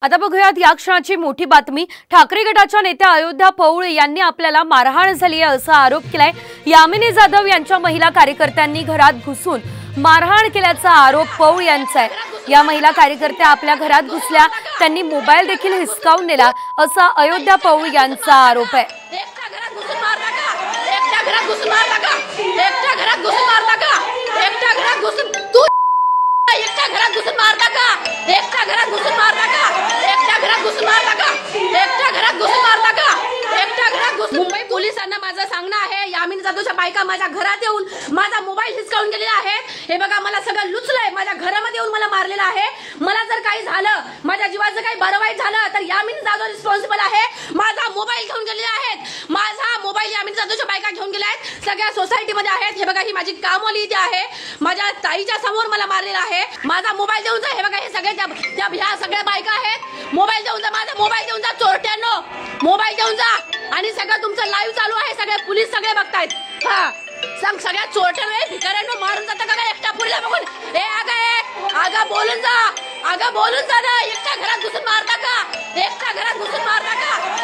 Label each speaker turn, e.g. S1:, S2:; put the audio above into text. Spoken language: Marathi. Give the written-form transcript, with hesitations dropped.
S1: आता बघूयात या क्षणाची मोठी बातमी। ठाकरे गटाच्या नेत्या अयोध्या पौळ यांनी आपल्याला मारहाण झाली आहे असा आरोप केलाय। यामिनी जाधव यांच्या महिला कार्यकर्त्यांनी घरात घुसून मारहाण केल्याचा आरोप पौळ यांचा आहे। या महिला कार्यकर्त्या आपल्या घरात घुसल्या, त्यांनी मोबाईल देखील हिसकावून नेला असा अयोध्या पौळ यांचा आरोप आहे।
S2: मुंबई पोलिसांना माझं सांगणं आहे, यामिनी जाधवच्या बायका माझ्या घरात येऊन माझा मोबाईल हिसकावून गेलेला आहे। हे बघा, मला सगळं लुचलंय, माझ्या घरामध्ये येऊन मला मारलेलं आहे। मला जर काही झालं, माझ्या जीवाचं काही बरं वाईट झालं तर यामिनी जाधव रिस्पॉन्सिबल आहे। माझा मोबाईल घेऊन गेलेला आहेत, माझा मोबाईल यामिनी जाधवच्या बायका घेऊन गेल्या आहेत, सगळ्या सोसायटीमध्ये आहेत। हे बघा, ही माझी कामवाली इथे आहे, माझ्या ताईच्या समोर मला मारलेला आहे। माझा मोबाईल देऊन जा। हे बघा, हे सगळे त्या सगळ्या बायका आहेत, मोबाईल देऊन जा, माझा मोबाईल देऊन जा चोरट्यांनो, मोबाईल देऊन जा। आणि सगळं तुमचं लाईव्ह चालू आहे, सगळे पोलीस सगळे बघतायत। हा, सांग सगळ्या चोरट्यांना भिकाऱ्यांना मारून जाता का एकटा पुरीला बघून? ए आगा बोलून जा, आगा बोलून जा ना। एकटा घरात घुसून मारता का? एकटा घरात घुसून मारता का?